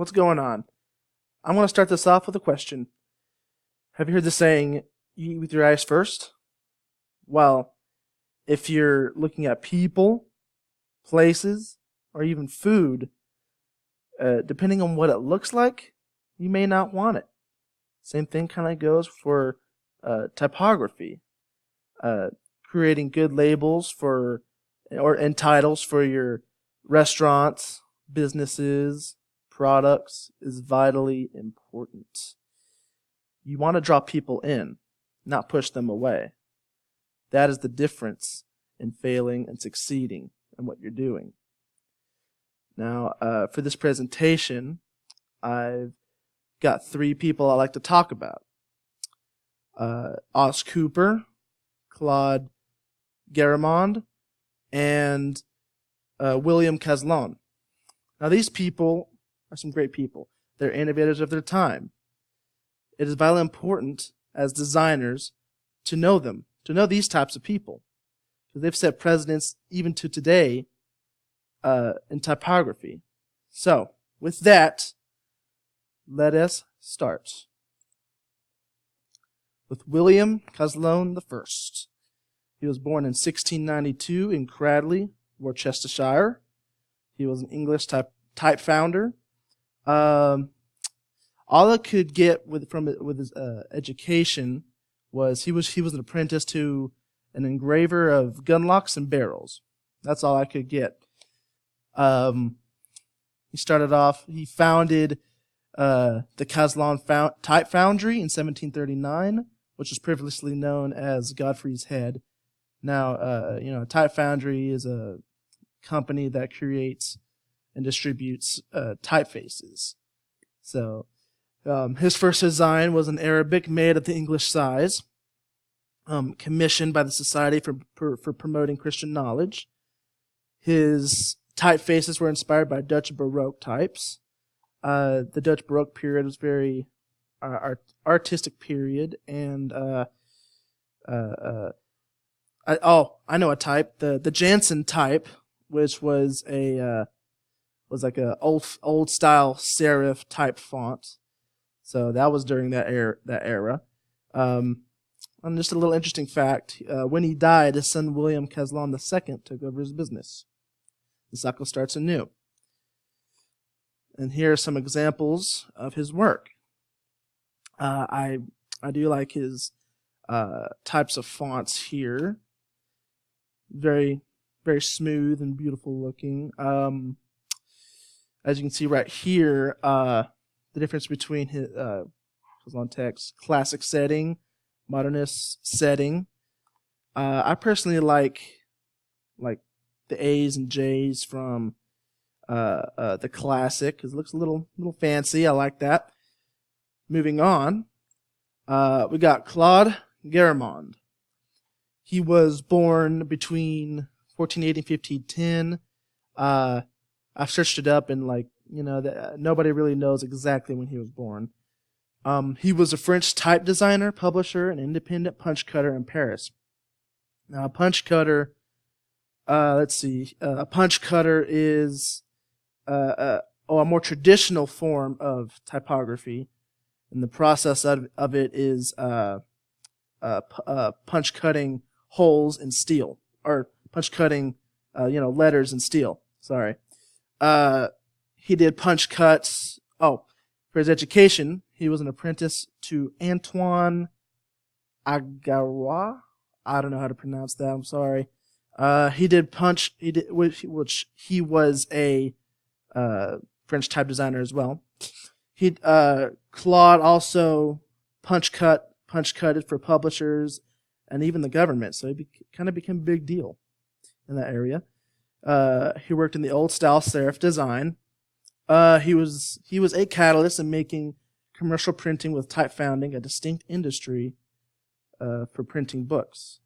what's going on? I'm going to start this off with a question. Have you heard the saying, you eat with your eyes first? Well, if you're looking at people, places, or even food, depending on what it looks like, you may not want it. Same thing kind of goes for typography. Uh, Creating good labels and titles for your restaurants, businesses, products is vitally important. You want to draw people in, not push them away. That is the difference in failing and succeeding in what you're doing. Now, for this presentation, I've got three people I like to talk about. Os Cooper, Claude Garamond, and William Caslon. Now, these people are some great people. They're innovators of their time. It is vitally important as designers to know them, to know these types of people, because they've set precedents even to today in typography. So, with that, let us start with William Caslon I. He was born in 1692 in Cradley, Worcestershire. He was an English type founder. All I could get with his education was he was an apprentice to an engraver of gun locks and barrels. That's all I could get. He started off. He founded the Caslon Type Foundry in 1739, which was previously known as Godfrey's Head. Now, Type Foundry is a company that creates and distributes typefaces. So, his first design was an Arabic made of the English size, commissioned by the Society for Promoting Christian Knowledge. His typefaces were inspired by Dutch Baroque types. The Dutch Baroque period was very artistic period, and I know a type, the Jansen type, which was like a old style serif type font. So that was during that era. And just a little interesting fact: when he died, his son William Caslon II took over his business. The cycle starts anew. And here are some examples of his work. I do like his types of fonts here. Very, very smooth and beautiful looking. As you can see right here, the difference between his on text classic setting, modernist setting. I personally like the A's and J's from the classic because it looks a little fancy. I like that. Moving on, we got Claude Garamond. He was born between 1480 and 1510. I've searched it up and nobody really knows exactly when he was born. He was a French type designer, publisher, and independent punch cutter in Paris. Now, a punch cutter, a punch cutter is a more traditional form of typography, and the process of it is punch cutting holes in steel, or punch cutting, letters in steel. Sorry. He did punch cuts. Oh, for his education, he was an apprentice to Antoine Agarois. I don't know how to pronounce that. I'm sorry. Which he was a French type designer as well. Claude also punch cutted for publishers and even the government, so he kind of became a big deal in that area. He worked in the old style serif design. He was a catalyst in making commercial printing with type founding a distinct industry for printing books.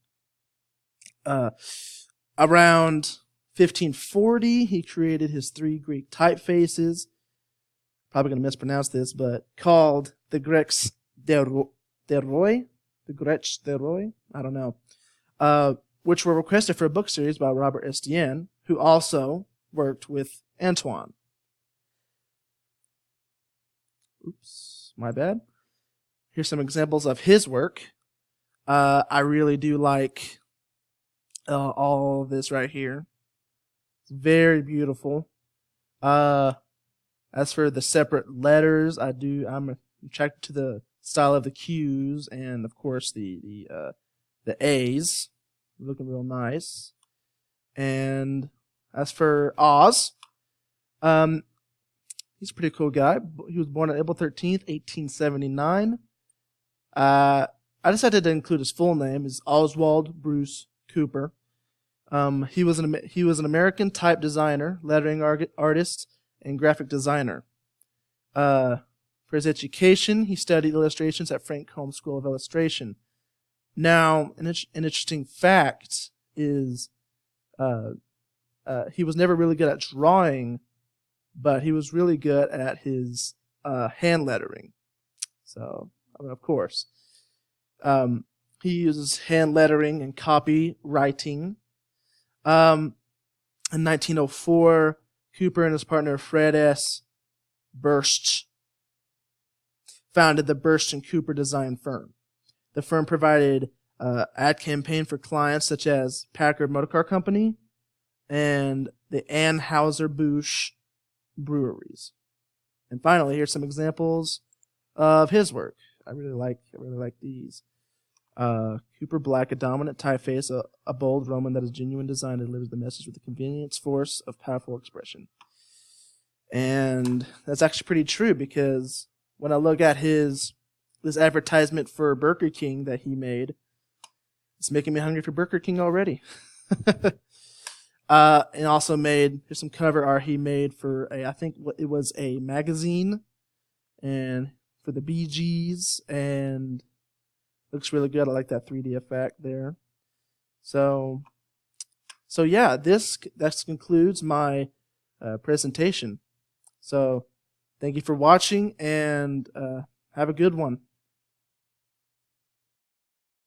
Around 1540, he created his three Greek typefaces. Probably going to mispronounce this, but called the Grecs de Roy. The Gretsch de Roy? I don't know. Which were requested for a book series by Robert Estienne, who also worked with Antoine. Oops, my bad. Here's some examples of his work. I really do like all of this right here. It's very beautiful. As for the separate letters, I'm attracted to the style of the Q's and of course the A's, looking real nice. And as for Oz, he's a pretty cool guy. He was born on April 13th, 1879. I decided to include his full name is Oswald Bruce Cooper. He was an American type designer, lettering artist, and graphic designer. For his education, he studied illustrations at Frank Holmes School of Illustration. Now, an interesting fact is he was never really good at drawing, but he was really good at his hand lettering. So, of course, he uses hand lettering and copywriting. In 1904, Cooper and his partner Fred S. Burst founded the Burst and Cooper design firm. The firm provided ad campaign for clients such as Packard Motor Car Company and the Anheuser-Busch breweries. And finally, here's some examples of his work. I really like these. Cooper Black, a dominant typeface, a bold Roman that is genuine design and delivers the message with the convenience, force of powerful expression. And that's actually pretty true, because when I look at this advertisement for Burger King that he made, it's making me hungry for Burger King already. And also here's some cover art he made for I think it was a magazine, and for the Bee Gees, and looks really good. I like that 3D effect there. So yeah, that concludes my presentation. So thank you for watching, and have a good one.